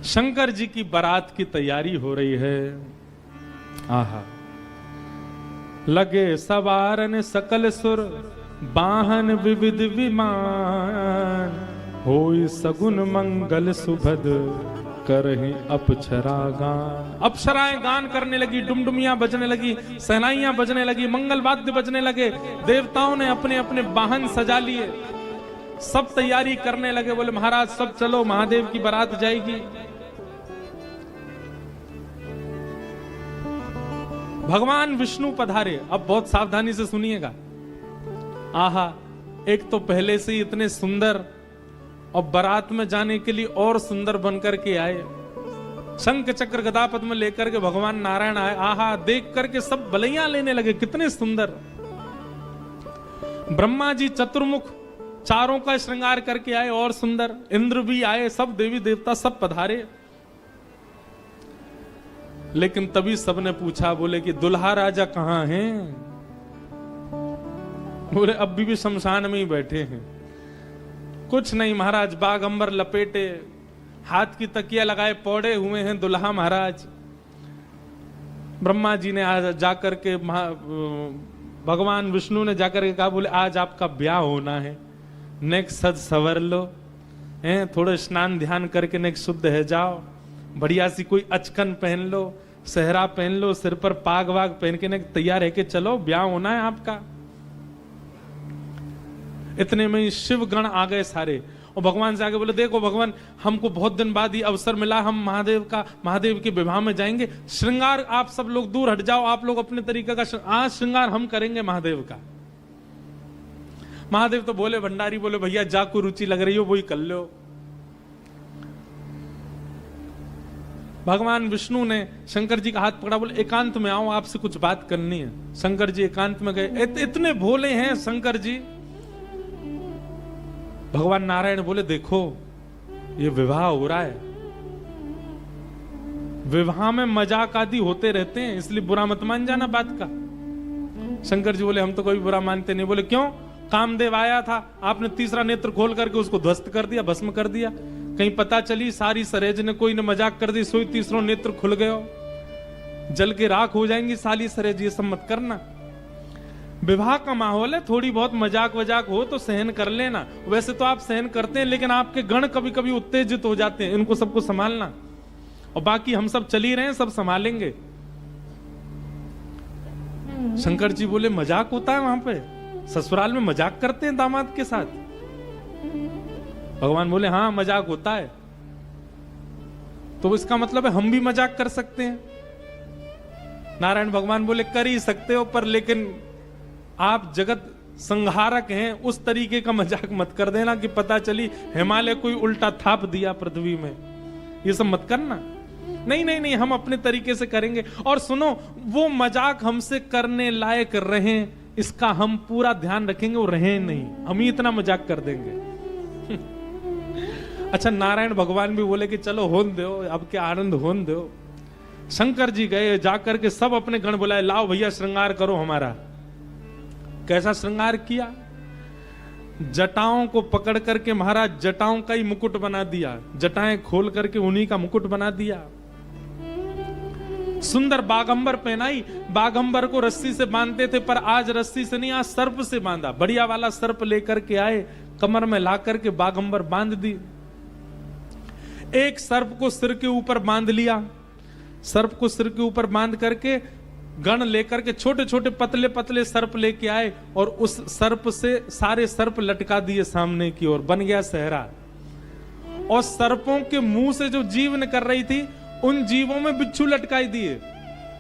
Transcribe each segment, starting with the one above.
शंकर जी की बारात की तैयारी हो रही है। आहा, लगे सवारन सकल सुर, वाहन विविध विमान, होई सगुन मंगल सुभद, करहि अप्सरा गान। अप्सराएं गान करने लगी, डुमडुमियां बजने लगी, सहनाइयां बजने लगी, मंगल वाद्य बजने लगे। देवताओं ने अपने अपने वाहन सजा लिए, सब तैयारी करने लगे। बोले महाराज सब चलो, महादेव की बारात जाएगी। भगवान विष्णु पधारे। अब बहुत सावधानी से सुनिएगा। आहा, एक तो पहले से ही इतने सुंदर और बारात में जाने के लिए और सुंदर बनकर के आए। शंख चक्र गदा पद्म लेकर के भगवान नारायण आए। आहा, देख करके सब बलैया लेने लगे, कितने सुंदर। ब्रह्मा जी चतुर्मुख चारों का श्रृंगार करके आए और सुंदर। इंद्र भी आए, सब देवी देवता सब पधारे। लेकिन तभी सबने पूछा, बोले कि दुल्हा राजा कहां हैं? बोले अभी भी शमशान में ही बैठे हैं। कुछ नहीं महाराज, बागंबर लपेटे, हाथ की तकिया लगाए पौड़े हुए हैं दुल्हा महाराज। ब्रह्मा जी ने आज जाकर के भगवान विष्णु ने जाकर के कहा, बोले आज आपका ब्याह होना है, नेक सज सवर लो, थोड़ा स्नान ध्यान करके नेक शुद्ध है जाओ, बढ़िया सी कोई अचकन पहन लो, सहरा पहन लो, सिर पर पाग वाग पहन के नेक तैयार है कि चलो ब्याह होना है आपका। इतने में ही शिव गण आ गए सारे और भगवान से आगे बोले, देखो भगवान, हमको बहुत दिन बाद ये अवसर मिला, हम महादेव के विवाह में जाएंगे। श्रृंगार आप सब लोग दूर हट जाओ, आप लोग अपने तरीके का आज श्रृंगार हम करेंगे महादेव का। महादेव तो बोले, भंडारी बोले, भैया जा को रुचि लग रही हो वही कर लो। भगवान विष्णु ने शंकर जी का हाथ पकड़ा, बोले एकांत में आओ, आपसे कुछ बात करनी है। शंकर जी एकांत में गए। इतने भोले हैं शंकर जी। भगवान नारायण बोले, देखो ये विवाह हो रहा है, विवाह में मजाक आदि होते रहते हैं, इसलिए बुरा मत मान जाना बात का। शंकर जी बोले, हम तो कोई बुरा मानते नहीं। बोले क्यों? कामदेव आया था, आपने तीसरा नेत्र खोल करके उसको ध्वस्त कर दिया, भस्म कर दिया। कहीं पता चली सारी सरेज ने कोई ने मजाक कर दी, सोई तीसरा नेत्र खुल गयो, जल के राख हो जाएंगी साली सरेज। ये सब मत करना। विवाह का माहौल है, थोड़ी बहुत मजाक वजाक हो तो सहन कर लेना। वैसे तो आप सहन करते हैं, लेकिन आपके गण कभी कभी उत्तेजित हो जाते हैं, इनको सबको संभालना। और बाकी हम सब चल ही रहे हैं, सब संभालेंगे। शंकर जी बोले, मजाक होता है वहां पे? ससुराल में मजाक करते हैं दामाद के साथ? भगवान बोले, हाँ मजाक होता है। तो इसका मतलब है हम भी मजाक कर सकते हैं? नारायण भगवान बोले, कर ही सकते हो, पर लेकिन आप जगत संहारक हैं, उस तरीके का मजाक मत कर देना कि पता चली हिमालय कोई उल्टा थाप दिया पृथ्वी में। ये सब मत करना। नहीं नहीं नहीं, हम अपने तरीके से करेंगे। और सुनो, वो मजाक हमसे करने लायक रहे, इसका हम पूरा ध्यान रखेंगे, वो रहे नहीं, हम ही इतना मजाक कर देंगे। अच्छा, नारायण भगवान भी बोले कि चलो होन दो, अब क्या आनंद होन दो। शंकर जी गए, जाकर के सब अपने गण बुलाए, लाओ भैया श्रृंगार करो हमारा। कैसा श्रृंगार किया? जटाओं को पकड़ करके महाराज जटाओं का ही मुकुट बना दिया, जटाएं खोल करके उन्हीं का मुकुट बना दिया। सुंदर बागंबर पहनाई। बागंबर को रस्सी से बांधते थे, पर आज रस्सी से नहीं, आज सर्प से बांधा। बढ़िया वाला सर्प लेकर के आए, कमर में ला करके बागंबर बांध दी। एक सर्प को सिर के ऊपर बांध लिया। सर्प को सिर के ऊपर बांध करके गण लेकर के छोटे छोटे पतले पतले सर्प लेके आए और उस सर्प से सारे सर्प लटका दिए सामने की ओर, बन गया सहरा। और सर्पों के मुंह से जो जीवन कर रही थी, उन जीवों में बिच्छू लटकाई दिए।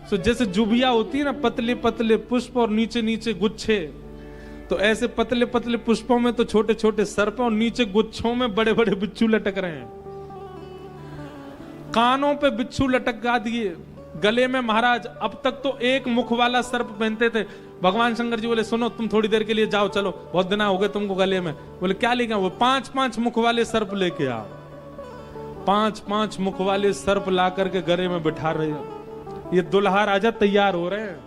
तो जैसे जुबिया होती है ना, पतले पतले पुष्प और नीचे नीचे गुच्छे, तो ऐसे पतले पतले पुष्पों में तो छोटे छोटे सर्प और नीचे गुच्छों में बड़े बड़े बिच्छू लटक रहे हैं। कानों पे बिच्छू लटका दिए, गले में महाराज अब तक तो एक मुख वाला सर्प पहनते थे। भगवान शंकर जी बोले, सुनो तुम थोड़ी देर के लिए जाओ, चलो बहुत दिन हो गए तुमको गले में। बोले क्या लेके आओ? वो 5-5 मुख वाले सर्प लेके आओ। 5-5 मुख वाले सर्प ला करके गले में बिठा रहे हैं। ये दुल्हा राजा तैयार हो रहे हैं।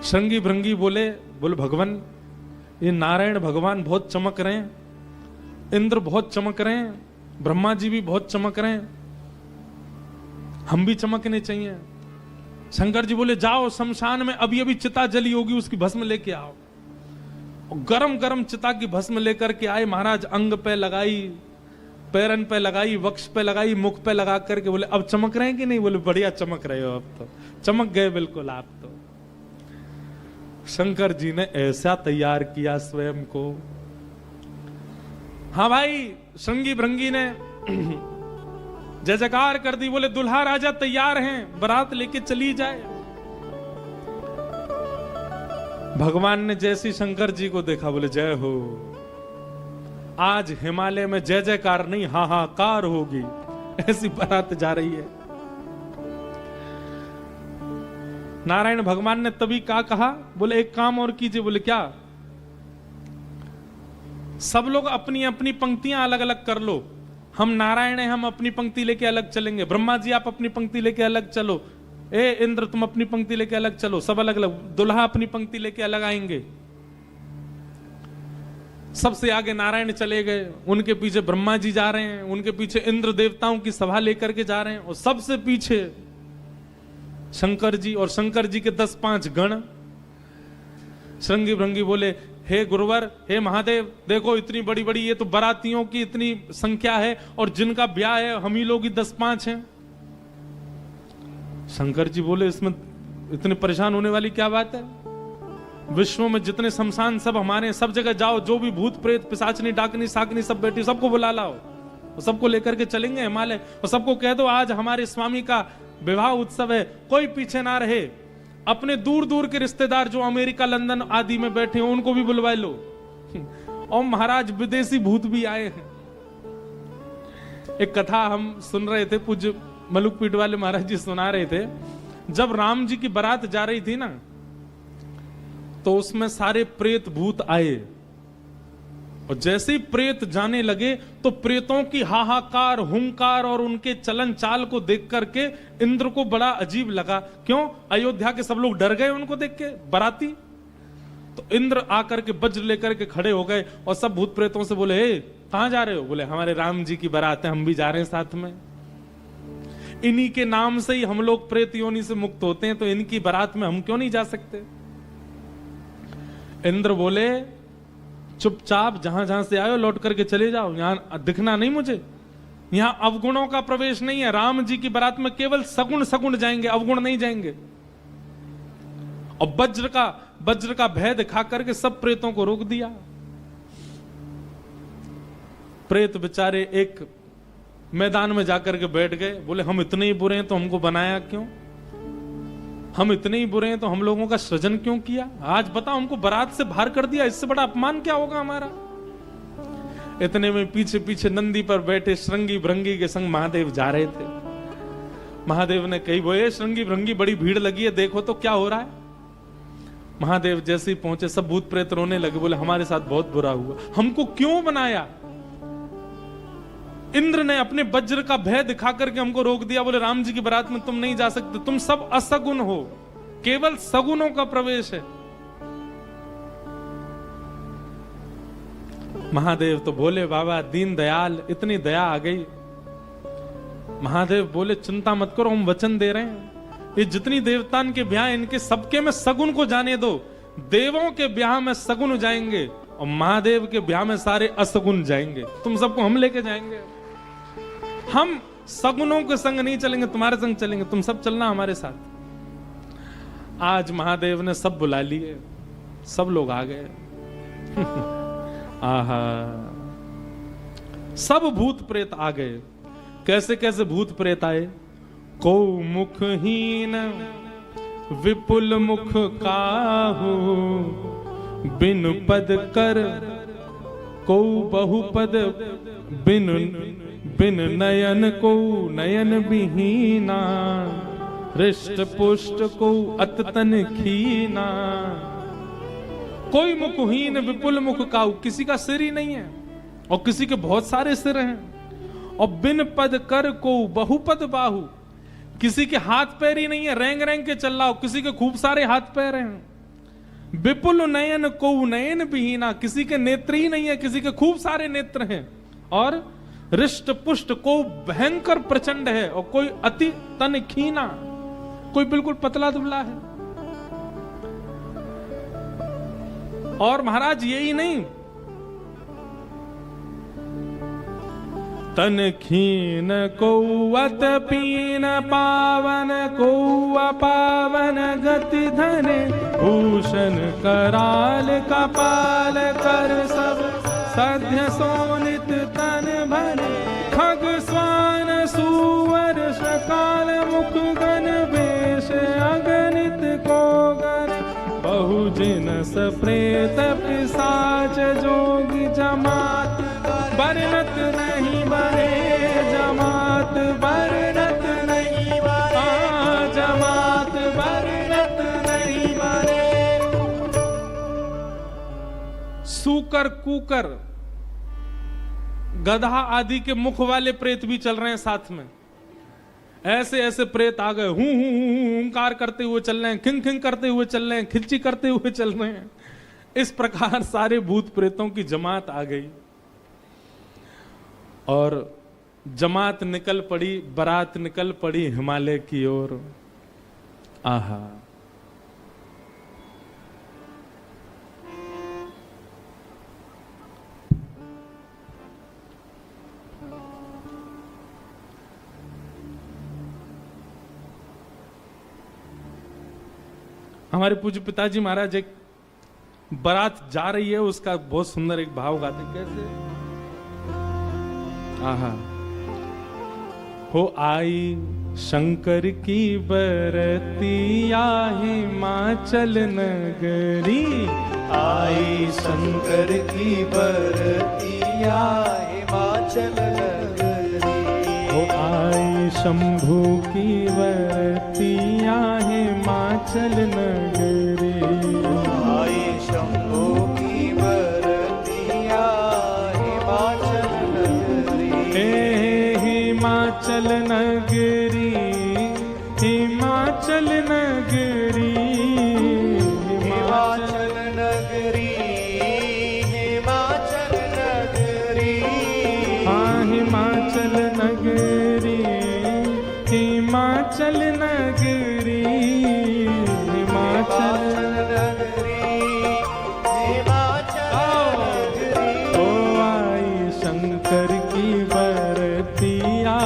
श्रृंगी भृंगी बोले भगवान, ये नारायण भगवान बहुत चमक रहे हैं, इंद्र बहुत चमक रहे हैं, ब्रह्मा जी भी बहुत चमक रहे हैं, हम भी चमकने चाहिए। शंकर जी बोले जाओ शमशान में अभी अभी चिता जली होगी, उसकी भस्म लेके आओ। और गरम गरम चिता की भस्म लेकर के आए महाराज, अंग पे लगाई, पैरन पे लगाई, वक्ष पे लगाई, मुख पे लगा करके बोले अब चमक रहे हैं कि नहीं? बोले बढ़िया चमक रहे हो, अब तो चमक गए बिल्कुल आप तो। शंकर जी ने ऐसा तैयार किया स्वयं को। हाँ भाई, श्रृंगी भृंगी ने जय जयकार कर दी, बोले दुल्हा राजा तैयार हैं, बारात लेके चली जाए। भगवान ने जैसी शंकर जी को देखा बोले जय हो, आज हिमालय में जय जयकार नहीं हाहाकार होगी, ऐसी बारात जा रही है। नारायण भगवान ने तभी क्या कहा? बोले एक काम और कीजिए। बोले क्या? सब लोग अपनी अपनी पंक्तियां अलग अलग कर लो, हम नारायण हैं, हम अपनी पंक्ति लेके अलग चलेंगे। ब्रह्मा जी आप अपनी पंक्ति लेके अलग चलो, ए इंद्र तुम अपनी पंक्ति लेके अलग चलो, सब अलग अलग। दुल्हा अपनी पंक्ति लेके अलग आएंगे। सबसे आगे नारायण चले गए, उनके पीछे ब्रह्मा जी जा रहे हैं, उनके पीछे इंद्र देवताओं की सभा लेकर के जा रहे हैं, और सबसे पीछे शंकर जी, और शंकर जी के 10-5 गण। श्रृंगी भृंगी बोले हे गुरुवर, हे महादेव, देखो इतनी बड़ी बड़ी ये तो बारातियों की इतनी संख्या है, और जिनका ब्याह है हम ही लोग ही 10-5 हैं। शंकर जी बोले इसमें इतने परेशान होने वाली क्या बात है? विश्व में जितने शमशान सब हमारे, सब जगह जाओ, जो भी भूत प्रेत पिशाचनी डाकनी साकनी सब बैठी, सबको बुला लाओ, सबको लेकर के चलेंगे हिमालय, और सबको कह दो आज हमारे स्वामी का विवाह उत्सव है, कोई पीछे ना रहे। अपने दूर दूर के रिश्तेदार जो अमेरिका लंदन आदि में बैठे हैं उनको भी बुलवा लो। और महाराज विदेशी भूत भी आए हैं। एक कथा हम सुन रहे थे, पूज्य मलुकपीठ वाले महाराज जी सुना रहे थे। जब राम जी की बारात जा रही थी ना, तो उसमें सारे प्रेत भूत आए, और जैसे ही प्रेत जाने लगे तो प्रेतों की हाहाकार, हुंकार और उनके चलन चाल को देख करके इंद्र को बड़ा अजीब लगा। क्यों? अयोध्या के सब लोग डर गए उनको देख के, बाराती। तो इंद्र आकर के वज्र लेकर के खड़े हो गए, और सब भूत प्रेतों से बोले हे कहां जा रहे हो? बोले हमारे राम जी की बारात है, हम भी जा रहे हैं साथ में। इन्हीं के नाम से ही हम लोग प्रेत योनि से मुक्त होते हैं, तो इनकी बारात में हम क्यों नहीं जा सकते? इंद्र बोले चुपचाप जहां जहां से आयो लौट करके चले जाओ, यहां दिखना नहीं मुझे। यहां अवगुणों का प्रवेश नहीं है। राम जी की बारात में केवल सगुण सगुण जाएंगे, अवगुण नहीं जाएंगे। और वज्र का भय दिखा करके सब प्रेतों को रोक दिया। प्रेत बेचारे एक मैदान में जाकर के बैठ गए, बोले हम इतने ही बुरे हैं तो हमको बनाया क्यों? हम इतने ही बुरे हैं तो हम लोगों का सृजन क्यों किया? आज बताओ, हमको बारात से बाहर कर दिया, इससे बड़ा अपमान क्या होगा हमारा? इतने में पीछे पीछे नंदी पर बैठे श्रृंगी भृंगी के संग महादेव जा रहे थे। महादेव ने कही बोले श्रृंगी भृंगी बड़ी भीड़ लगी है, देखो तो क्या हो रहा है। महादेव जैसे ही पहुंचे सब भूत प्रेत रोने लगे, बोले हमारे साथ बहुत बुरा हुआ, हमको क्यों बनाया? इंद्र ने अपने वज्र का भय दिखा करके हमको रोक दिया। बोले राम जी की बारात में तुम नहीं जा सकते, तुम सब असगुन हो, केवल सगुनों का प्रवेश है। महादेव तो बोले बाबा दीन दयाल, इतनी दया आ गई। महादेव बोले चिंता मत करो, हम वचन दे रहे हैं, ये जितनी देवतान के ब्याह इनके सबके में सगुन को जाने दो। देवों के ब्याह में सगुन जाएंगे और महादेव के ब्याह में सारे असगुन जाएंगे। तुम सबको हम लेके जाएंगे, हम सगुनों के संग नहीं चलेंगे, तुम्हारे संग चलेंगे, तुम सब चलना हमारे साथ। आज महादेव ने सब बुला लिए, सब लोग आ गए। आहा, सब भूत प्रेत आ गए। कैसे कैसे भूत प्रेत आए? को मुखहीन विपुल मुख काहू, बिन पद कर को बहुपद, बिन नयन को नयन विहीना, हृष्ट पुष्ट को अततन खीना। कोई मुखहीन विपुल मुख काऊ, किसी का सिर ही नहीं है और किसी के बहुत सारे सिर हैं। और बिन पद कर को बहुपद बाहु, किसी के हाथ पैर ही नहीं है, रेंग रेंग के चल रहा हो, किसी के खूब सारे हाथ पैर हैं। विपुल नयन को नयन विहीना, किसी के नेत्र ही नहीं है, किसी के खूब सारे नेत्र हैं। और रिष्ट पुष्ट, को भयंकर प्रचंड है और कोई अति तन खीना, कोई बिल्कुल पतला दुबला है। और महाराज यही नहीं, तन खीन कौवत पीन पावन, कौआ पावन गति धने, भूषण कराल कपाल कर सब सध्य सोनित तन भरे, खग स्वान सुवर सकाल मुख गण वेश अगणित को गण, बहुजिनस प्रेत पिशाच जोगी जमात, बरनत नहीं बने जमात, बरनत नहीं बने जमात, बरनत नहीं बने। सूकर कूकर गधा आदि के मुख वाले प्रेत भी चल रहे हैं साथ में। ऐसे ऐसे प्रेत आ गए, हूं हुंकार करते हुए चल रहे हैं, खिंग खिंग करते हुए चल रहे हैं, खिच्ची करते हुए चल रहे हैं। इस प्रकार सारे भूत प्रेतों की जमात आ गई और जमात निकल पड़ी, बारात निकल पड़ी हिमालय की ओर। आहा, हमारे पूज्य पिताजी महाराज एक बारात जा रही है, उसका बहुत सुंदर एक भाव गाते। कैसे? आहा, हो आई शंकर की बरतिया हिमाचल नगरी, आई शंकर की बरतिया हिमाचल नगरी, हो आई शंभू की बरतिया हिमाचल नगरी, आई शंभू की बरतिया हिमाचल नगरी, हिमाचल नगरी, हिमाचल नगरी, हिमाचल नगरी, हिमाचल नगरी, हाँ हिमाचल नगरी, हिमाचल नगरी, हिमाचल नगरी, हिमाचल नगरी। ओ आई शंकर की बरतिया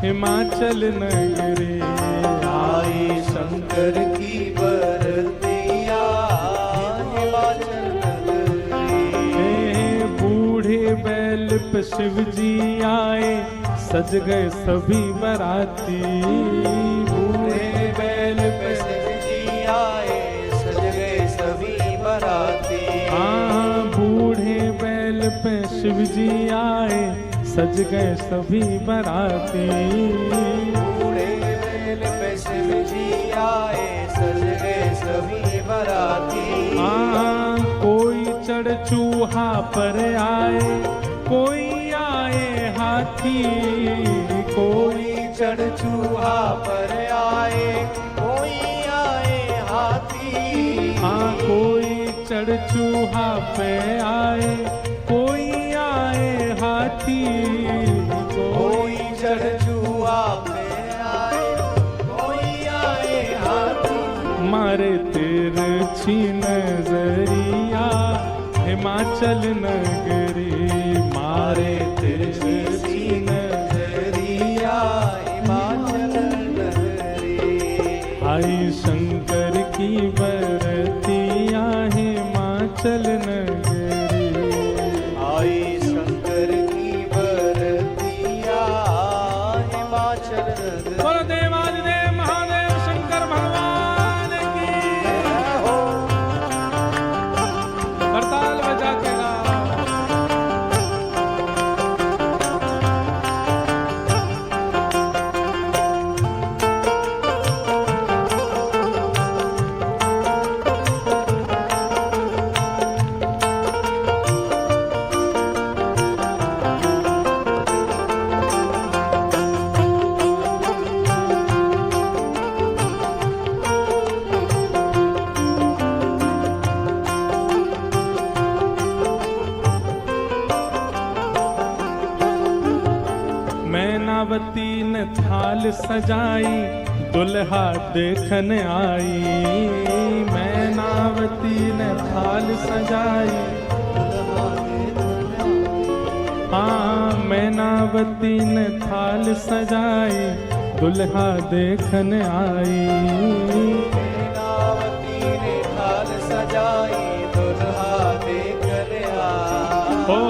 हिमाचल नगरी, आई शंकर की बरतिया हिमाचल नगरी, बूढ़े बैल पे शिव जी आए, सज गए सभी बराती, बूढ़े बैल पे शिव जी आए, सज गए सभी बराती, हाँ बूढ़े बैल पे शिव जी आए, सज गए सभी बराती, बूढ़े बैल पे शिव जी आए, सज गए सभी बराती, हाँ कोई चढ़ चूहा पर आए, कोई आए हाथी, कोई चढ़ चूहा पर आए, कोई आए हाथी, हाँ कोई चढ़ चूहा पे आए, कोई आए हाथी, कोई चढ़ चूहा पे आए, कोई आए हाथी, मारे तिरछी नजरिया हिमाचल नगरी, मारे तिरछी नजरिया हिमाचल नगरी, आई शंकर की बरतिया हिमाचल नगरी, आई शंकर की बरतिया हिमाचल नगरी। बोलो देवादिदेव महादेव शंकर भगवान की जय हो। हड़ताल बजा के गाओ। मैनावती ने थाल सजाई, दुल्हा देखने आई। मैनावती ने थाल सजाई, हाँ मैनावती ने थाल सजाई, दुल्हा देखने आई। मैनावती ने थाल सजाई, दुल्हा देखने आई। ओ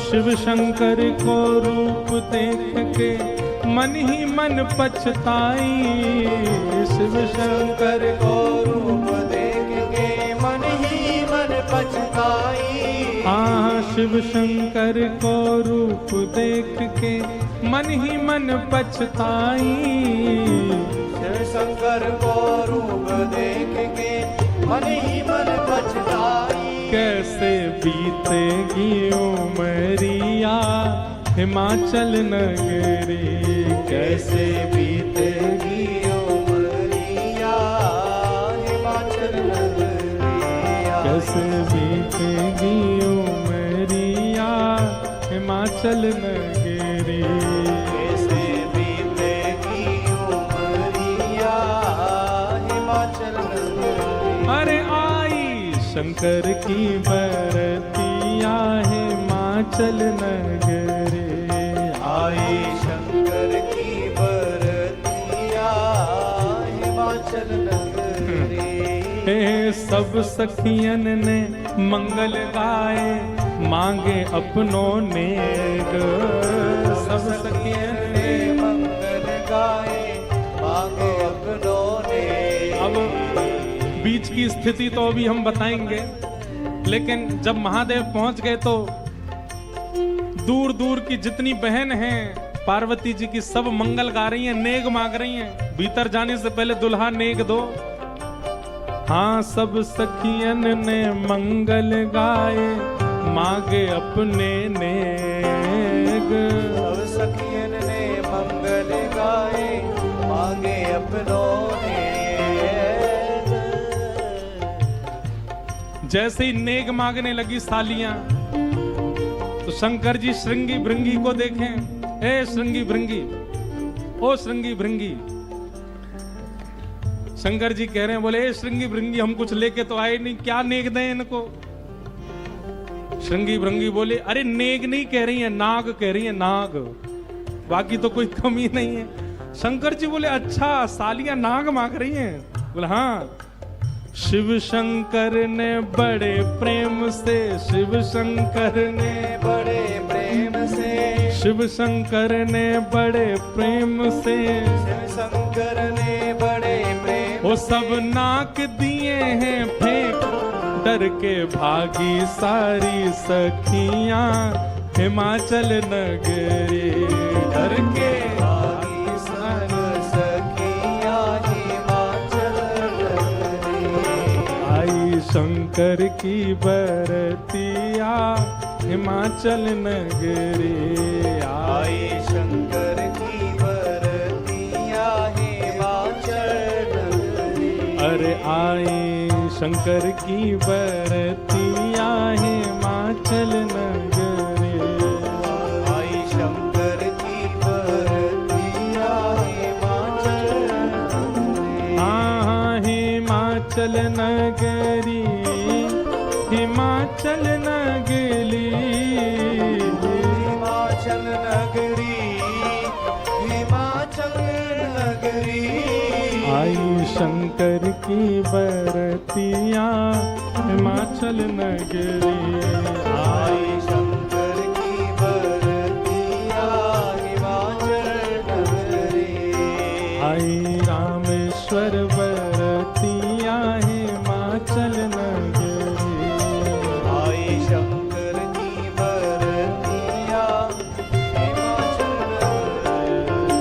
शिव शंकर को रूप देख के मन ही मन पछताई। शिव शंकर को रूप देख के मन ही मन पछताई। हाँ शिव शंकर को रूप देख के मन ही मन पछताई। शिव शंकर को रूप देख के मन ही मन पछताई। कैसे बीतेगी उमरिया हिमाचल नगरी, कैसे बीतेगी उमरिया हिमाचल नगरिया। कैसे बीतेगी उमरिया हिमाचल नगरी। कैसे बीतेगी उमरिया हिमाचल नगरी। अरे आई शंकर की बरतिया हिमाचल नगरी। आई शंकर की बरतिया हिमाचल नगरी। हे सब सखियन ने मंगल गाए, मांगे अपनों नेग। सब सखियन ने मंगल गाए, मांगे अपनों ने। अब बीच की स्थिति तो अभी हम बताएंगे, लेकिन जब महादेव पहुंच गए तो दूर दूर की जितनी बहन हैं पार्वती जी की सब मंगल गा रही हैं, नेग मांग रही हैं। भीतर जाने से पहले दुल्हा नेग दो। हाँ सब सखियन ने मंगल गाए, मांगे अपने नेग। सब सखियन ने मंगल गाए, मांगे अपनों ने। जैसे ही नेग मांगने लगी सालियां, तो शंकर जी श्रृंगी भृंगी को देखें। ए श्रृंगी भृंगी, ओ श्रृंगी भृंगी। शंकर जी कह रहे हैं, बोले ए श्रृंगी भृंगी हम कुछ लेके तो आए नहीं, क्या नेग दें इनको। श्रृंगी भृंगी बोले, अरे नेग नहीं कह रही है, नाग कह रही है, नाग, बाकी तो कोई कमी नहीं है। शंकर जी बोले, अच्छा सालियां नाग मांग रही हैं। बोले हाँ। शिव शंकर ने बड़े प्रेम से, शिव शंकर ने बड़े प्रेम से, शिव शंकर ने बड़े प्रेम से, शिव शंकर ने बड़े प्रेम वो सब नाक दिए हैं फेंक, डर के भागी सारी सखियां हिमाचल नगरी। डर के भागी सारी सखियां हिमाचल नगरी। आई शंकर की बरतिया हिमाचल नगरी। आई शंकर की बरतिया हिमाचल नगरी। अरे आई शंकर की बरतिया हिमाचल नगरी। आई शंकर की बरतिया हिमाचल नगरी। हाँ हिमाचल नगरी, हिमाचल नगरी, हिमाचल नगरी, हिमाचल नगरी। आई शंकर की बरतिया हिमाचल नगरी। आई शंकर की बरतिया हिमाचल नगरी। आई रामेश्वर बरतिया हिमाचल नगरी। आई शंकर की बरतिया हिमाचल नगरी।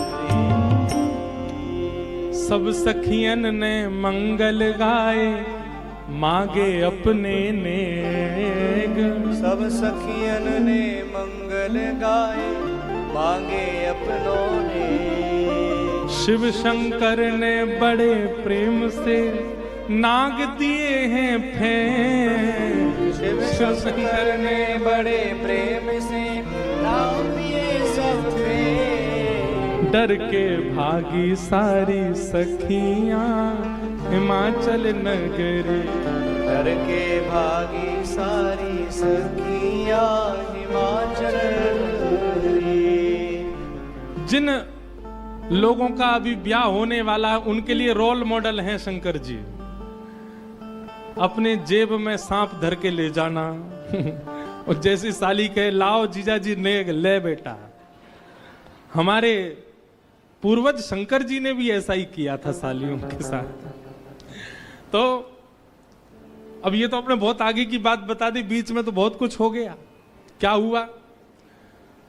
सब सखियन ने मंगल गाए, मांगे अपने नेग। सब सखियन ने मंगल गाए, मांगे अपनों ने। शिव शंकर ने बड़े प्रेम से नाग दिए हैं फेंक। शिव शंकर ने बड़े प्रेम से नाम दिए सब पे। डर के भागी सारी सखियां हिमाचल नगरी। डर के भागी सारी सखियां हिमाचल नगरी। जिन लोगों का अभी ब्याह होने वाला है उनके लिए रोल मॉडल हैं शंकर जी। अपने जेब में सांप धर के ले जाना और जैसी साली कहे लाओ जीजा जी ने ले बेटा। हमारे पूर्वज शंकर जी ने भी ऐसा ही किया था सालियों के साथ। तो अब ये तो आपने बहुत आगे की बात बता दी, बीच में तो बहुत कुछ हो गया। क्या हुआ?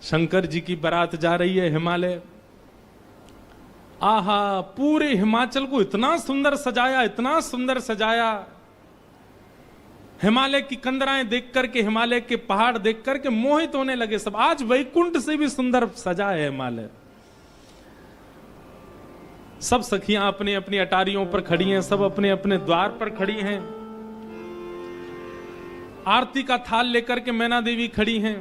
शंकर जी की बारात जा रही है हिमालय। आहा, पूरे हिमाचल को इतना सुंदर सजाया, इतना सुंदर सजाया। हिमालय की कंदराएं देख करके, हिमालय के पहाड़ देख करके मोहित होने लगे सब। आज वैकुंठ से भी सुंदर सजा है हिमालय। सब सखियां अपनी अपनी अटारियों पर खड़ी हैं, सब अपने अपने द्वार पर खड़ी हैं। आरती का थाल लेकर के मैना देवी खड़ी हैं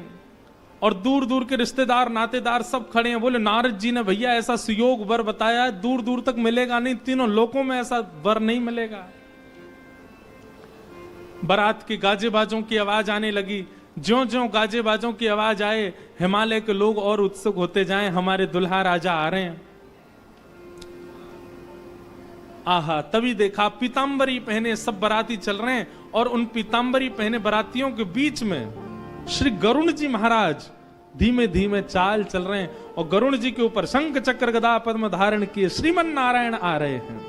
और दूर दूर के रिश्तेदार नातेदार सब खड़े हैं। बोले नारद जी ने भैया ऐसा सुयोग वर बताया है, दूर दूर तक मिलेगा नहीं, तीनों लोकों में ऐसा वर नहीं मिलेगा। बारात के गाजे बाजों की आवाज आने लगी। ज्यों ज्यों गाजे बाजों की आवाज आए, हिमालय के लोग और उत्सुक होते जाएं, हमारे दुल्हा राजा आ रहे हैं। आहा, तभी देखा पीतांबरी पहने सब बाराती चल रहे हैं और उन पीतांबरी पहने बारातियों के बीच में श्री गरुण जी महाराज धीमे धीमे चाल चल रहे हैं और गरुण जी के ऊपर शंख चक्र गदा पद्म धारण किए श्रीमन नारायण आ रहे हैं।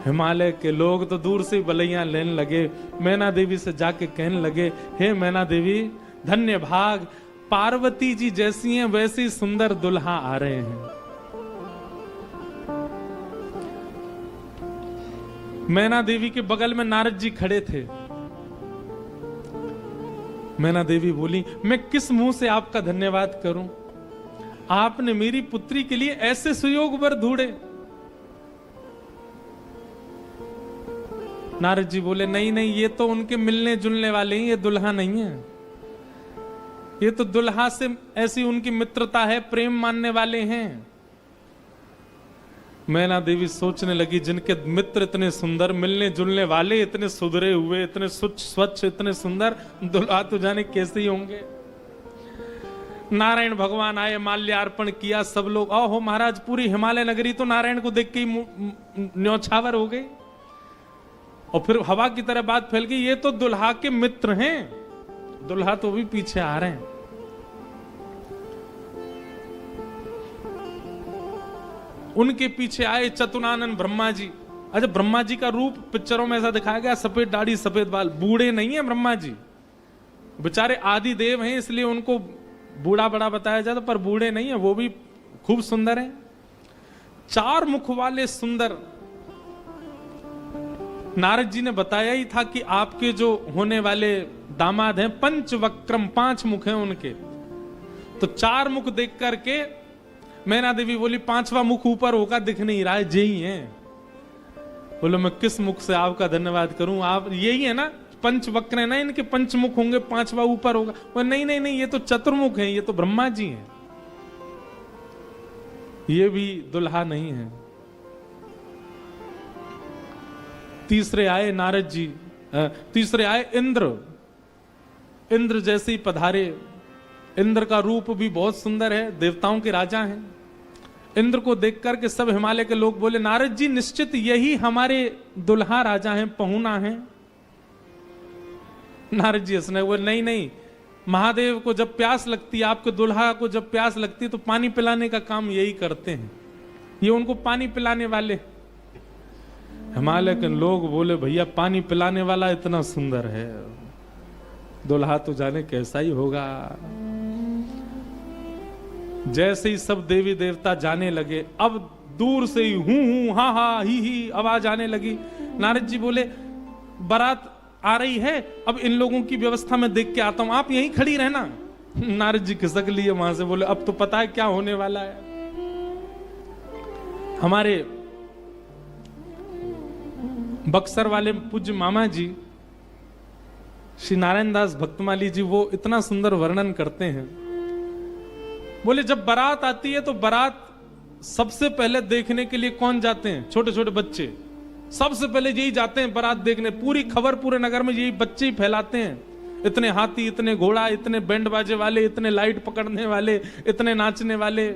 हिमालय के लोग तो दूर से बलैया लेने लगे। मैना देवी से जाके कहने लगे, हे मैना देवी धन्य भाग, पार्वती जी जैसी हैं वैसी सुंदर दुल्हा आ रहे हैं। मैना देवी के बगल में नारद जी खड़े थे। मैना देवी बोली, मैं किस मुंह से आपका धन्यवाद करूं? आपने मेरी पुत्री के लिए ऐसे सुयोग वर ढूंढे। नारद जी बोले, नहीं नहीं, ये तो उनके मिलने जुलने वाले हैं, ये दुल्हा नहीं है। ये तो दुल्हा से ऐसी उनकी मित्रता है, प्रेम मानने वाले हैं। मैना देवी सोचने लगी, जिनके मित्र इतने सुंदर, मिलने जुलने वाले इतने सुधरे हुए, इतने स्वच्छ, इतने सुंदर, दुल्हा तो जाने कैसे ही होंगे। नारायण भगवान आए, माल्यार्पण किया, सब लोग ओहो महाराज, पूरी हिमालय नगरी तो नारायण को देख के ही न्यौछावर हो गई। और फिर हवा की तरह बात फैल गई, ये तो दुल्हा के मित्र हैं, दुल्हा तो भी पीछे आ रहे हैं। उनके पीछे आए चतुरानन ब्रह्मा जी। अच्छा, ब्रह्मा जी का रूप पिक्चरों में ऐसा दिखाया गया, सफेद दाढ़ी सफेद बाल, बूढ़े नहीं है ब्रह्मा जी, बेचारे आदि देव हैं इसलिए उनको बूढ़ा बड़ा बताया जाता, पर बूढ़े नहीं है, वो भी खूब सुंदर हैं। चार मुख वाले सुंदर। नारद जी ने बताया ही था कि आपके जो होने वाले दामाद हैं पंचवक्रम, 5 मुख हैं उनके। तो 4 मुख देख करके मैना देवी बोली, 5वां मुख ऊपर होगा दिख नहीं रहा है, यही है। बोलो मैं किस मुख से आपका धन्यवाद करूं? आप यही है ना, पंचवक्र है ना, इनके 5 मुख होंगे, 5वां ऊपर होगा। वो नहीं नहीं नहीं, ये तो चतुर्मुख है, ये तो ब्रह्मा जी हैं, ये भी दुल्हा नहीं है। तीसरे आए नारद जी, तीसरे आए इंद्र। इंद्र जैसे ही पधारे। इंद्र का रूप भी बहुत सुंदर है, देवताओं के राजा हैं। इंद्र को देख करके सब हिमालय के लोग बोले, नारद जी निश्चित यही हमारे दुल्हा राजा हैं, पहुना हैं। नारद जी हंसने बोले, नहीं नहीं, महादेव को जब प्यास लगती है, आपके दुल्हा को जब प्यास लगती है तो पानी पिलाने का काम यही करते हैं, ये उनको पानी पिलाने वाले। हिमालय के लोग बोले, भैया पानी पिलाने वाला इतना सुंदर है, दुल्हा तो जाने कैसा ही होगा। जैसे ही सब देवी देवता जाने लगे, अब दूर से ही हूं हा हा ही आवाज आने लगी। नारद जी बोले, बारात आ रही है, अब इन लोगों की व्यवस्था में देख के आता हूं, आप यहीं खड़ी रहना। नारद जी खिसक लिए वहां से, बोले अब तो पता है क्या होने वाला है। हमारे बक्सर वाले पूज्य मामा जी श्री नारायण दास भक्तमाली जी, वो इतना सुंदर वर्णन करते हैं बोले जब बारात आती है तो बारात सबसे पहले देखने के लिए कौन जाते हैं? छोटे छोटे बच्चे सबसे पहले यही जाते हैं बारात देखने। पूरी खबर पूरे नगर में यही बच्चे ही फैलाते हैं। इतने हाथी, इतने घोड़ा, इतने बैंड बाजे वाले, इतने लाइट पकड़ने वाले, इतने नाचने वाले।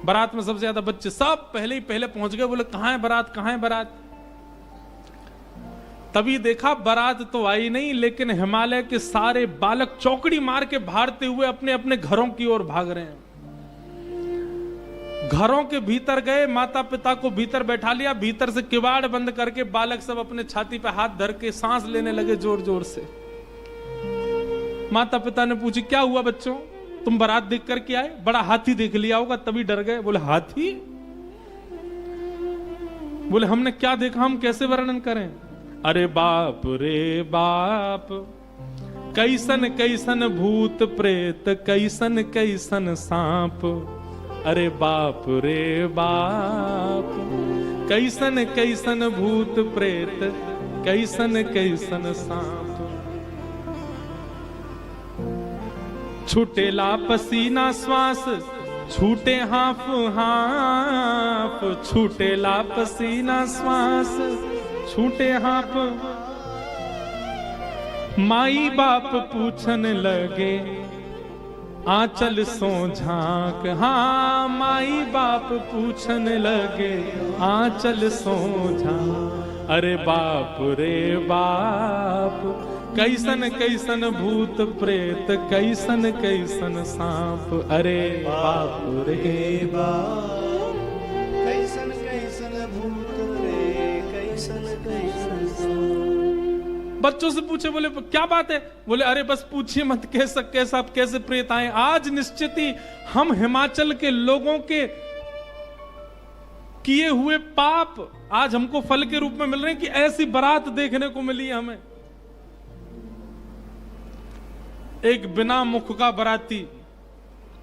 बारात में सबसे ज्यादा बच्चे, सब पहले ही पहले पहुंच गए। बोले कहां है बारात, कहां है बारात? तभी देखा बारात तो आई नहीं, लेकिन हिमालय के सारे बालक चौकड़ी मार के भागते हुए अपने अपने घरों की ओर भाग रहे हैं। घरों के भीतर गए, माता पिता को भीतर बैठा लिया, भीतर से किवाड़ बंद करके बालक सब अपने छाती पे हाथ धर के सांस लेने लगे जोर जोर से। माता पिता ने पूछी क्या हुआ बच्चों, तुम बारात देख करके आए? बड़ा हाथी देख लिया होगा तभी डर गए। बोले हाथी? बोले हमने क्या देखा, हम कैसे वर्णन करें? अरे बाप रे बाप, कैसन कैसन भूत प्रेत, कैसन कैसन सांप। अरे बाप रे बाप, कैसन कैसन भूत प्रेत, कैसन कैसन सांप। छूटेला पसीना श्वास, छूटे हाफ हाफ, छूटेला पसीना श्वास, छूटे हाफ। माई बाप पूछन लगे आंचल सो झांक। हाँ माई बाप पूछन लगे आंचल सो झांक। अरे बाप रे बाप, कैसन कैसन भूत प्रेत, कैसन कैसन सांप। अरे बाप रे बाप, कैसन कैसन भूत प्रेत, कैसन कैसन सांप। बच्चों से पूछे, बोले क्या बात है? बोले अरे बस पूछिए मत, कैसा कैसे प्रेत आए। आज निश्चित ही हम हिमाचल के लोगों के किए हुए पाप आज हमको फल के रूप में मिल रहे हैं कि ऐसी बारात देखने को मिली है हमें। एक बिना मुख का बाराती,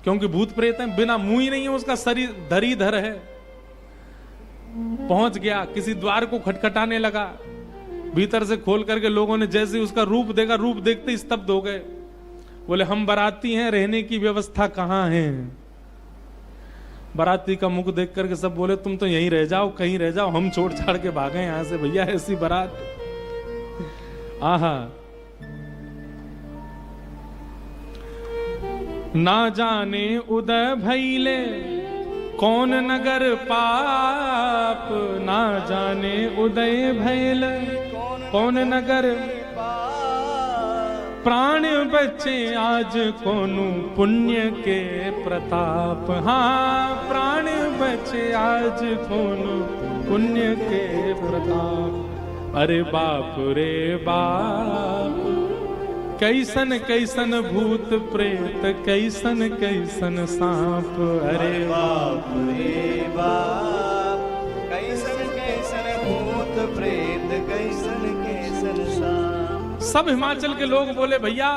क्योंकि भूत प्रेत है, बिना मुंह ही नहीं है, उसका शरीर धरीधर है, पहुंच गया, किसी द्वार को खटखटाने लगा। भीतर से खोल करके लोगों ने जैसे उसका रूप देखा, रूप देखते स्तब्ध हो गए। बोले हम बाराती हैं, रहने की व्यवस्था कहां है? बाराती का मुख देख करके सब बोले तुम तो यहीं रह जाओ, कहीं रह जाओ, हम छोड़ छाड़ के भागे यहां से भैया, ऐसी बारात। आहा, ना जाने उदय भैले कौन नगर पाप, ना जाने उदय भैल कौन नगर प्राण बचे आज कोनु पुण्य के प्रताप। हाँ प्राण बचे आज कोनु पुण्य के प्रताप। अरे बाप रे बाप, कैसन कैसन भूत प्रेत, कैसन कैसन सांप। अरे बाप रे बाप, कैसन कैसन भूत प्रेत, कैसन कैसन सांप। सब हिमाचल के लोग बोले भैया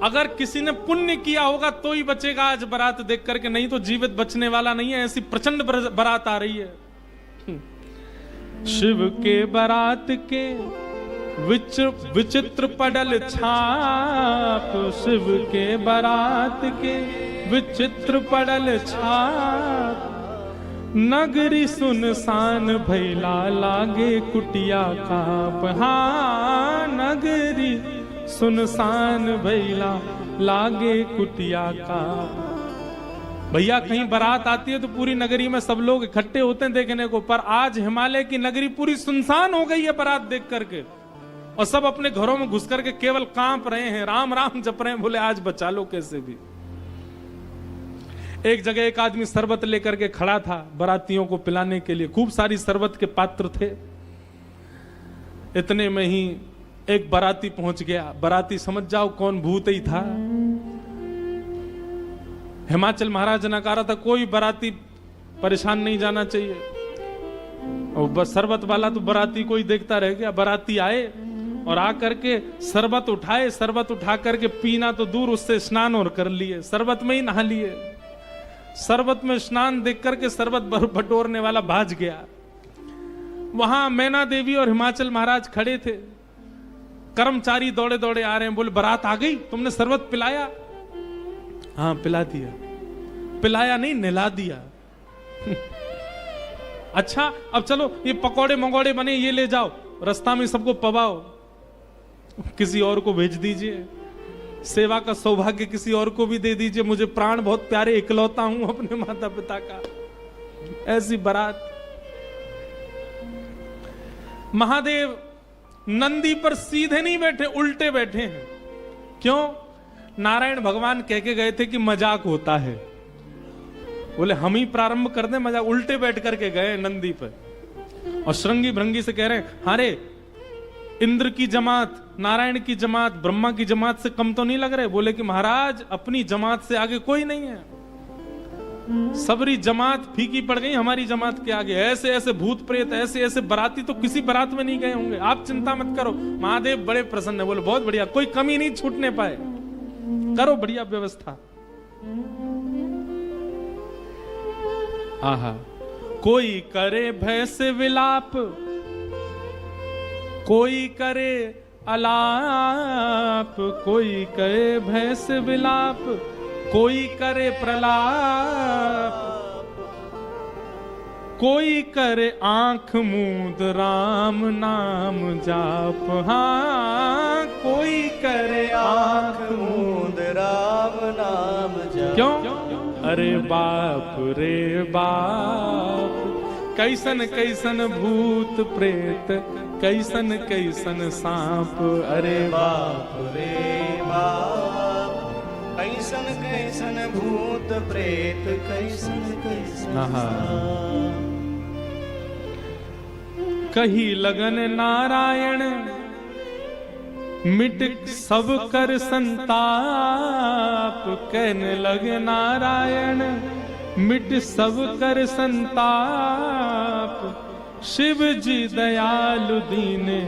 अगर किसी ने पुण्य किया होगा तो ही बचेगा आज बारात देख करके, नहीं तो जीवित बचने वाला नहीं है। ऐसी प्रचंड बारात आ रही है। शिव के बारात के विचित्र पडल छाप, शिव के बारात के विचित्र पडल छाप। नगरी सुनसान भैला लागे कुटिया काप। हाँ नगरी सुनसान भैला लागे कुटिया काप। भैया कहीं बारात आती है तो पूरी नगरी में सब लोग इकट्ठे होते हैं देखने को, पर आज हिमालय की नगरी पूरी सुनसान हो गई है बारात देख करके, और सब अपने घरों में घुस करके केवल कांप रहे हैं, राम राम जप रहे हैं। बोले आज बचा लो कैसे भी। एक जगह एक आदमी शरबत लेकर के खड़ा था बारातियों को पिलाने के लिए, खूब सारी शरबत के पात्र थे। इतने में ही एक बाराती पहुंच गया। बाराती समझ जाओ कौन भूत ही था। हिमाचल महाराज ने कहा था कोई बाराती परेशान नहीं जाना चाहिए, और बस शरबत वाला तो बाराती को ही देखता रह गया। बाराती आए और आकर के शरबत उठाए, शरबत उठा करके पीना तो दूर, उससे स्नान और कर लिए, शरबत में ही नहा लिए। शरबत में स्नान देख करके शरबत बटोरने वाला भाज गया। वहां मैना देवी और हिमाचल महाराज खड़े थे। कर्मचारी दौड़े दौड़े आ रहे हैं, बोले बारात आ गई, तुमने शरबत पिलाया? हाँ पिला दिया, पिलाया नहीं नहला दिया। अच्छा अब चलो ये पकौड़े मंगोड़े बने ये ले जाओ, रास्ता में सबको पवाओ, किसी और को भेज दीजिए, सेवा का सौभाग्य किसी और को भी दे दीजिए, मुझे प्राण बहुत प्यारे, इकलौता हूं अपने माता पिता का। ऐसी बारात। महादेव नंदी पर सीधे नहीं बैठे, उल्टे बैठे हैं। क्यों? नारायण भगवान कह के गए थे कि मजाक होता है, बोले हम ही प्रारंभ कर दें मजाक। उल्टे बैठ करके गए नंदी पर और श्रृंगी भृंगी से कह रहे हैं, हारे इंद्र की जमात, नारायण की जमात, ब्रह्मा की जमात से कम तो नहीं लग रहे? बोले कि महाराज अपनी जमात से आगे कोई नहीं है, सबरी जमात फीकी पड़ गई हमारी जमात के आगे। ऐसे ऐसे भूत प्रेत, ऐसे ऐसे बराती तो किसी बारात में नहीं गए होंगे, आप चिंता मत करो। महादेव बड़े प्रसन्न है, बोले बहुत बढ़िया, कोई कमी नहीं छूटने पाए, करो बढ़िया व्यवस्था। आहा, कोई करे भय से विलाप, कोई करे अलाप, कोई करे भय से विलाप, कोई करे प्रलाप, कोई करे आंख मूंद राम नाम जाप। हाँ कोई करे आंख मूंद राम नाम जप। क्यों? अरे बाप रे बाप, कैसन कैसन भूत प्रेत, कैसन कैसन सांप। अरे बाप रे बाप, कैसन कैसन भूत प्रेत, कैसन कैसन सांप। कही लगन नारायण, मिट सब कर संताप। कहने लगे नारायण, मिट सब कर संताप। शिव जी दयालु दीने,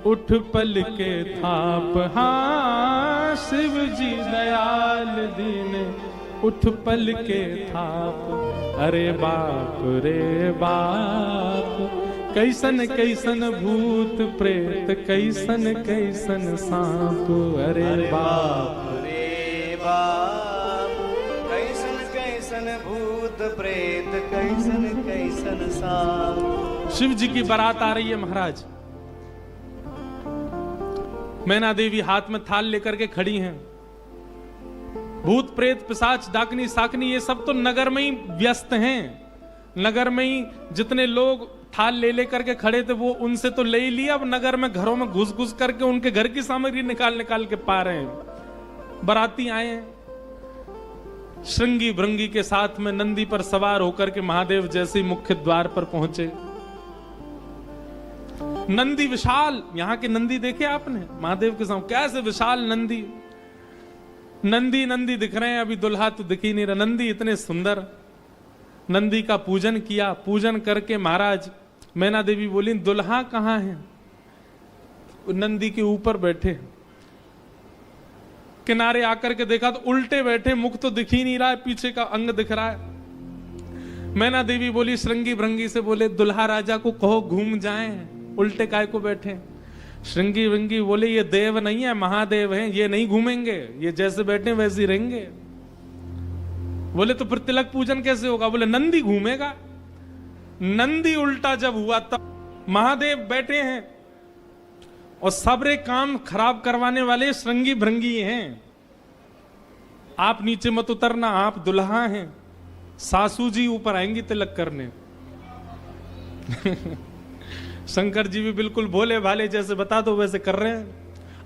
उठ पल के थाप। हाँ शिव जी दयालु दीने, उठ पल के थाप। अरे बाप रे बाप, कैसन कैसन भूत प्रेत, कैसन कैसन सांप। अरे बाप रे बाप, कैसन कैसन भूत प्रेत, कैसन कैसन सांप। शिव जी की बारात आ रही है महाराज। मैना देवी हाथ में थाल लेकर के खड़ी हैं। भूत प्रेत पिशाच डाकनी साकनी ये सब तो नगर में ही व्यस्त हैं। नगर में ही जितने लोग थाल ले लेकर के खड़े थे वो उनसे तो ले ही लिया, अब नगर में घरों में घुस घुस करके उनके घर की सामग्री निकाल निकाल के पा रहे हैं। बाराती आए हैं श्रृंगी भृंगी के साथ में, नंदी पर सवार होकर के महादेव जैसे ही मुख्य द्वार पर पहुंचे। नंदी विशाल, यहां के नंदी देखे आपने महादेव के सामने कैसे विशाल नंदी। नंदी नंदी दिख रहे हैं, अभी दुल्हा तो दिख ही नहीं रहा। नंदी इतने सुंदर। नंदी का पूजन किया, पूजन करके महाराज मैना देवी बोली दुल्हा कहां है? नंदी के ऊपर बैठे। किनारे आकर के देखा तो उल्टे बैठे, मुख तो दिख ही नहीं रहा है, पीछे का अंग दिख रहा है। मैना देवी बोली श्रृंगी भृंगी से, बोले दुल्हा राजा को कहो घूम जाएं, उल्टे काय को बैठे। श्रृंगी भृंगी बोले ये देव नहीं है, महादेव हैं, ये नहीं घूमेंगे, ये जैसे बैठे वैसे ही रहेंगे। बोले तो फिर तिलक पूजन कैसे होगा? बोले नंदी घूमेगा। नंदी उल्टा जब हुआ तब महादेव बैठे हैं और सबरे काम खराब करवाने वाले श्रृंगी भृंगी हैं। आप नीचे मत उतरना, आप दुल्हा हैं, सासू जी ऊपर आएंगी तिलक करने। शंकर जी भी बिल्कुल भोले भाले, जैसे बता दो वैसे कर रहे हैं।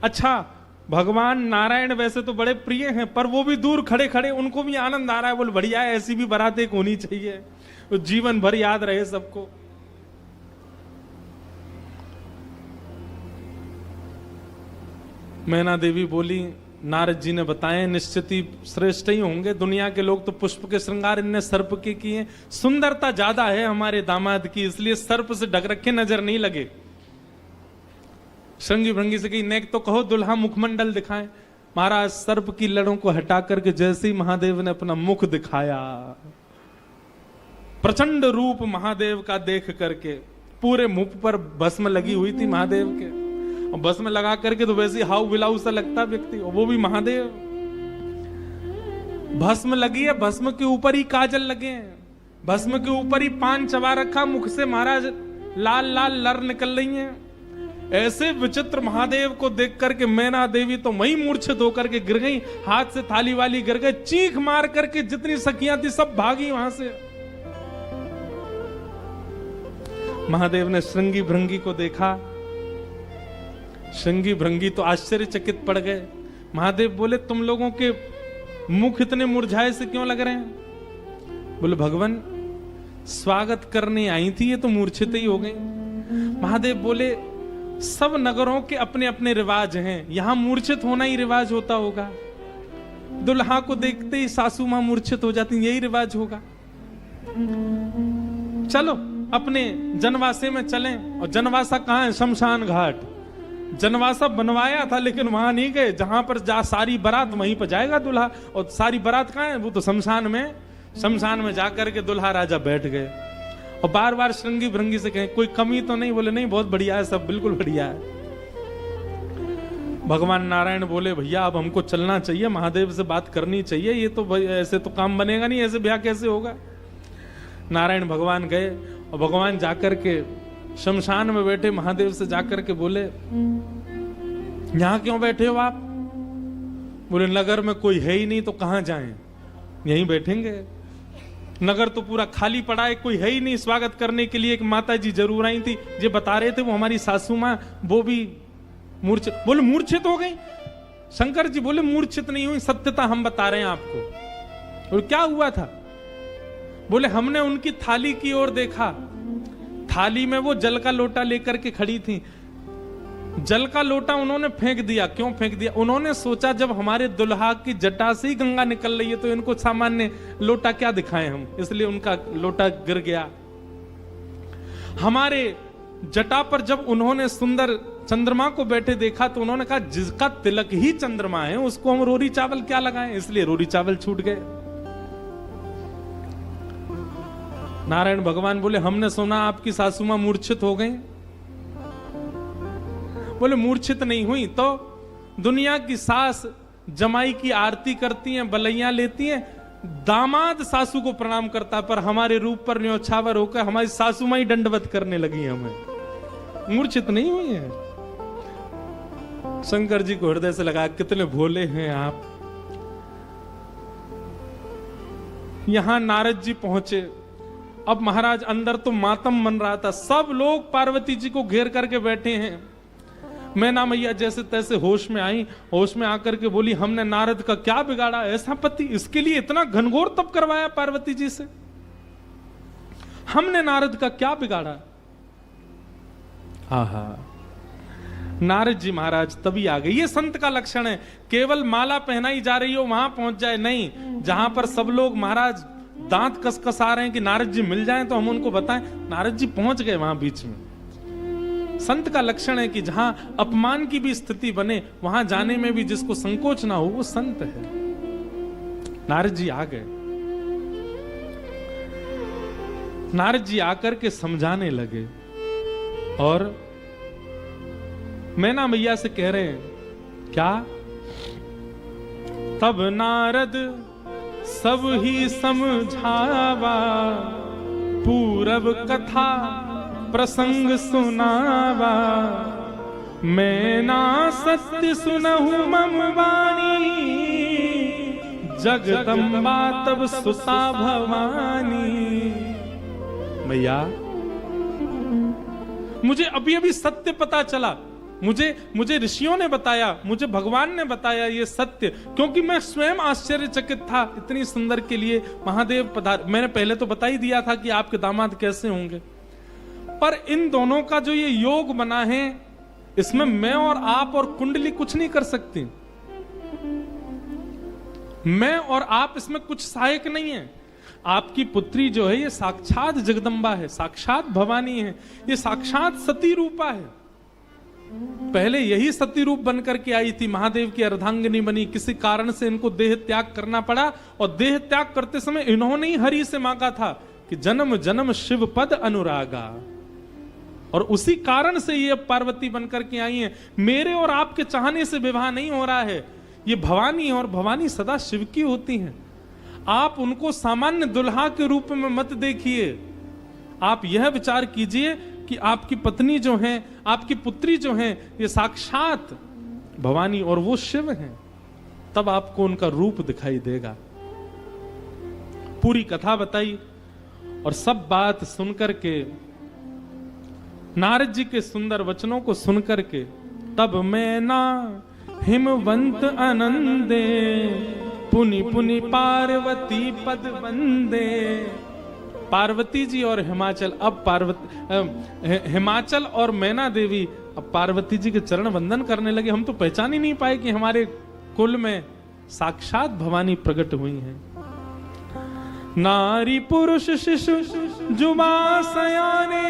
अच्छा भगवान नारायण वैसे तो बड़े प्रिय हैं, पर वो भी दूर खड़े खड़े उनको भी आनंद आ रहा है। बोल बढ़िया है, ऐसी भी बारात एक होनी चाहिए, तो जीवन भर याद रहे सबको। मैना देवी बोली नारद जी ने बताए निश्चित ही श्रेष्ठ ही होंगे, दुनिया के लोग तो पुष्प के श्रृंगार इनने सर्प के किए, सुंदरता ज्यादा है हमारे दामाद की, इसलिए सर्प से ढक रखे नजर नहीं लगे। श्रृंगी भृंगी से कही नेक तो कहो दुल्हा मुखमंडल दिखाएं। महाराज सर्प की लड़ों को हटा करके जैसे ही महादेव ने अपना मुख दिखाया, प्रचंड रूप महादेव का देख करके पूरे मुख पर भस्म लगी हुई थी महादेव के, और भस्म लगा करके तो वैसे हाउ बिलाऊ सा लगता व्यक्ति, और वो भी महादेव। भस्म लगी है, भस्म के ऊपर ही काजल लगे हैं, भस्म के ऊपर ही पान चबा रखा, मुख से महाराज लाल लाल लर निकल रही हैं। ऐसे विचित्र महादेव को देख करके मैना देवी तो वही मूर्छित होकर के गिर गई, हाथ से थाली वाली गिर गई, चीख मार करके जितनी सखियां थी सब भागी वहां से। महादेव ने श्रृंगी भृंगी को देखा, श्रृंगी भृंगी तो आश्चर्यचकित पड़ गए। महादेव बोले तुम लोगों के मुख इतने मुरझाए से क्यों लग रहे हैं? बोले भगवान स्वागत करने आई थी, ये तो मूर्छित ही हो गई। महादेव बोले सब नगरों के अपने अपने रिवाज हैं, यहां मूर्छित होना ही रिवाज होता होगा। दुल्हा को देखते ही सासू मां मूर्छित हो जाती, यही रिवाज होगा। चलो अपने जनवासे में चलें। और जनवासा कहां है? शमशान घाट। जनवासा बनवाया था लेकिन वहां नहीं गए, जहां पर जा सारी बारात वहीं पर जाएगा दूल्हा। और सारी बारात कहां है? वो तो शमशान में। शमशान में जाकर के दूल्हा राजा बैठ गए और बार बार श्रृंगी भृंगी से कहें कोई कमी तो नहीं? बोले नहीं, बहुत बढ़िया है, सब बिल्कुल बढ़िया है। भगवान नारायण बोले भैया अब हमको चलना चाहिए, महादेव से बात करनी चाहिए, ये तो ऐसे तो काम बनेगा नहीं, ऐसे ब्याह कैसे होगा। नारायण भगवान गए और भगवान जाकर के शमशान में बैठे महादेव से जाकर के बोले यहां क्यों बैठे हो आप? बोले नगर में कोई है ही नहीं तो कहां जाएं, यहीं बैठेंगे। नगर तो पूरा खाली पड़ा है, कोई है ही नहीं स्वागत करने के लिए। एक माता जी जरूर आई थी, जो बता रहे थे वो हमारी सासू मां, वो भी मूर्छित। बोले मूर्छित हो गई? शंकर जी बोले मूर्छित नहीं हुई, सत्यता हम बता रहे हैं आपको। और क्या हुआ था? बोले हमने उनकी थाली की ओर देखा, थाली में वो जल का लोटा लेकर के खड़ी थी। जल का लोटा उन्होंने फेंक दिया। क्यों फेंक दिया? उन्होंने सोचा जब हमारे दुल्हा की जटा से ही गंगा निकल रही है तो इनको सामान्य लोटा क्या दिखाएं हम, इसलिए उनका लोटा गिर गया। हमारे जटा पर जब उन्होंने सुंदर चंद्रमा को बैठे देखा तो उन्होंने कहा जिसका तिलक ही चंद्रमा है उसको हम रोरी चावल क्या लगाएं, इसलिए रोरी चावल छूट गए। नारायण भगवान बोले हमने सुना आपकी सासू मां मूर्छित हो गई। बोले मूर्छित नहीं हुई तो दुनिया की सास जमाई की आरती करती हैं, बलैया लेती हैं, दामाद सासू को प्रणाम करता, पर हमारे रूप पर न्योछावर होकर हमारी सासू मां ही दंडवत करने लगी हमें। मूर्छित नहीं हुई है। शंकर जी को हृदय से लगा कितने भोले हैं आप। यहां नारद जी पहुंचे। अब महाराज अंदर तो मातम मन रहा था, सब लोग पार्वती जी को घेर करके बैठे हैं। मैना मैया जैसे तैसे होश में आई, होश में आकर के बोली हमने नारद का क्या बिगाड़ा, ऐसा पति, इसके लिए इतना घनघोर तप करवाया पार्वती जी से, हमने नारद का क्या बिगाड़ा। आहा, नारद जी महाराज तभी आ गए। ये संत का लक्षण है, केवल माला पहनाई जा रही हो वहां पहुंच जाए नहीं, जहां पर सब लोग महाराज दांत कसकसा रहे हैं कि नारद जी मिल जाएं तो हम उनको बताएं, नारद जी पहुंच गए वहां बीच में। संत का लक्षण है कि जहां अपमान की भी स्थिति बने वहां जाने में भी जिसको संकोच ना हो वो संत है। नारद जी आ गए। नारद जी आकर के समझाने लगे और मैना मैया से कह रहे हैं क्या? तब नारद सब ही समझावा, पूरब कथा प्रसंग सुनावा, मैं ना सत्य सुनहु मम वाणी, जगदम्बा तब सुता भवानी। भैया मुझे अभी अभी सत्य पता चला, मुझे ऋषियों ने बताया, मुझे भगवान ने बताया ये सत्य, क्योंकि मैं स्वयं आश्चर्यचकित था। इतनी सुंदर के लिए महादेव पधार। मैंने पहले तो बता ही दिया था कि आपके दामाद कैसे होंगे, पर इन दोनों का जो ये योग बना है इसमें मैं और आप और कुंडली कुछ नहीं कर सकती। मैं और आप इसमें कुछ सहायक नहीं है। आपकी पुत्री जो है ये साक्षात जगदम्बा है, साक्षात भवानी है, ये साक्षात सती रूपा है। पहले यही सती रूप बनकर के आई थी, महादेव की अर्धांगिनी बनी, किसी कारण से इनको देह त्याग करना पड़ा और देह त्याग करते समय इन्होंने ही हरि से मांगा था कि जन्म जन्म शिव पद अनुरागा, और उसी कारण से ये पार्वती बनकर के आई हैं। मेरे और आपके चाहने से विवाह नहीं हो रहा है, ये भवानी है और भवानी सदा शिव की होती हैं। आप उनको सामान्य दुल्हा के रूप में मत देखिए। आप यह विचार कीजिए कि आपकी पत्नी जो है, आपकी पुत्री जो है, ये साक्षात भवानी और वो शिव हैं। तब आपको उनका रूप दिखाई देगा। पूरी कथा बताई और सब बात सुनकर के, नारद जी के सुंदर वचनों को सुनकर के, तब मैना हिमवंत आनंदे, पुनि पुनि पार्वती पद वंदे। पार्वती जी और हिमाचल, अब हिमाचल और मैना देवी अब पार्वती जी के चरण वंदन करने लगे। हम तो पहचान ही नहीं पाए कि हमारे कुल में साक्षात भवानी प्रकट हुई हैं। नारी पुरुष शिशु जुबा सयाने,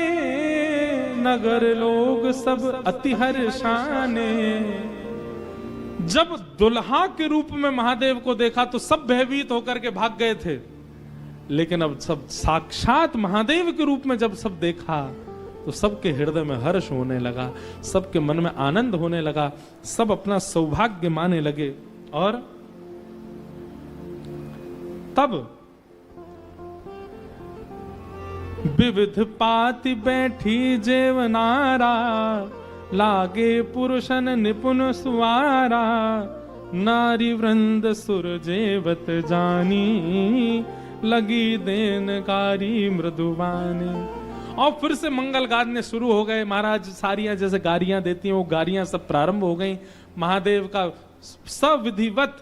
नगर लोग सब अति हर्षाने। जब दुल्हा के रूप में महादेव को देखा तो सब भयभीत होकर के भाग गए थे, लेकिन अब सब साक्षात महादेव के रूप में जब सब देखा तो सबके हृदय में हर्ष होने लगा, सबके मन में आनंद होने लगा, सब अपना सौभाग्य माने लगे। और तब विविध पाति बैठी जेवनारा, लागे पुरुषन निपुण सुवारा। नारी वृंद सुर जेवत जानी, लगी देनकारी मृदुवानी। और फिर से मंगल गाने शुरू हो गए। महाराज सारियां जैसे गारियां देती हैं, वो गारियां सब प्रारंभ हो गई। महादेव का सविधिवत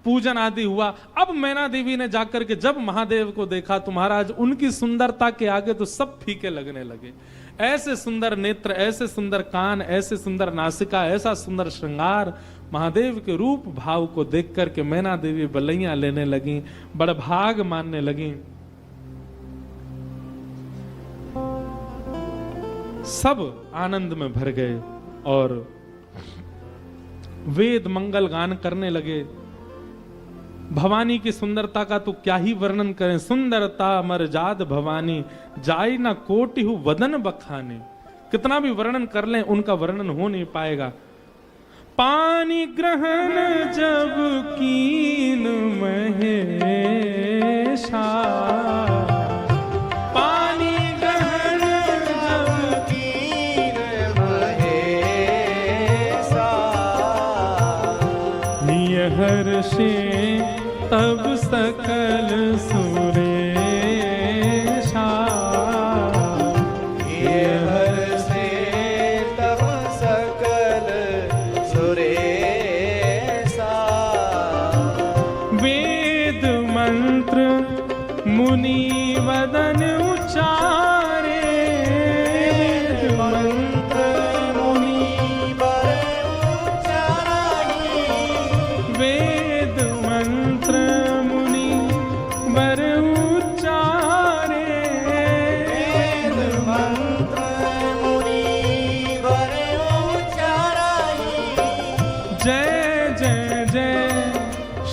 पूजन आदि हुआ। अब मैना देवी ने जाकर के जब महादेव को देखा तो महाराज उनकी सुंदरता के आगे तो सब फीके लगने लगे। ऐसे सुंदर नेत्र, ऐसे सुंदर कान, ऐसे सुंदर नासिका, ऐसा सुंदर श्रृंगार, महादेव के रूप भाव को देख करके मैना देवी बलैया लेने लगी, बड़भाग मानने लगी। सब आनंद में भर गए और वेद मंगल गान करने लगे। भवानी की सुंदरता का तो क्या ही वर्णन करें। सुंदरता मरजाद भवानी, जाई ना कोटि हु वदन बखाने। कितना भी वर्णन कर लें उनका वर्णन हो नहीं पाएगा। पानी ग्रहण जब कीन महेशा, पानी ग्रहण जब कीन महेशा। नियहर्षे तब सकल सुरेशा। नियहर्षे तब सकल सुरेशा। वेद मंत्र मुनि वदन उच्चारे, वेद मंत्र मुनि वर उच्चाराहि। वेद मंत्र मुनि वर उच्चारे। वेद मंत्र मुनि वर उच्चाराहि। जय जय जय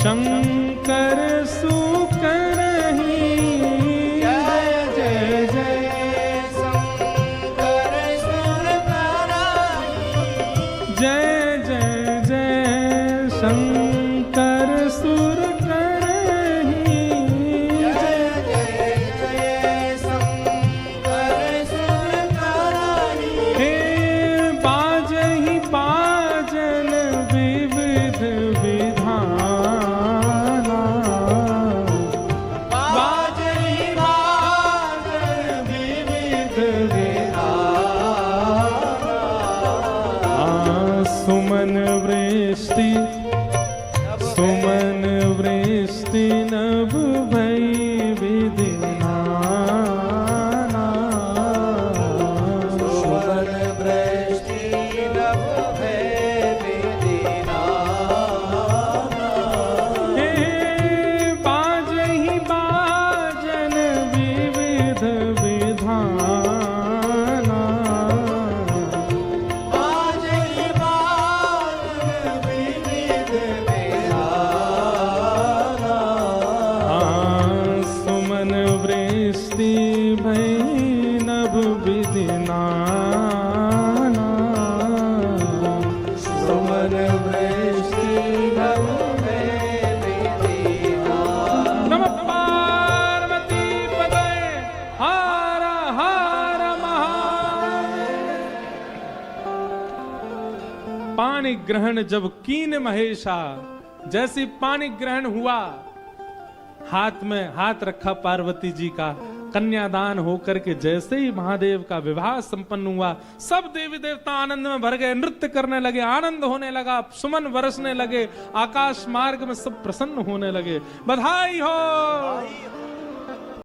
शंकर सुकरहि। जय जय जय शंकर सुर कराहि। जय जय जय शंकर सुर करहि। जय जय जय शंकर सुर कराहि। हे बाजहि बाजन विविध विधाना। बाजहि बाजन विविध विधाना। सुमन वृष्टि सुमन वृष्टि नभ भई विधिनाना। सुमन वृष्टि नभ भय विधिनाना। हे बाजहि बाजन विविध विधाना। बाजहि बाजन विविध विधाना। सुमन वृष्टि भई नभ विधिनाना। सुमन वृष्टि नभ भय विधिनाना। नम पानी ग्रहण जब कीन महेशा, जैसी पानी ग्रहण हुआ, हाथ में हाथ रखा पार्वती जी का, कन्यादान होकर के जैसे ही महादेव का विवाह संपन्न हुआ, सब देवी देवता आनंद में भर गए, नृत्य करने लगे, आनंद होने लगा, सुमन बरसने लगे, आकाश मार्ग में सब प्रसन्न होने लगे। बधाई हो,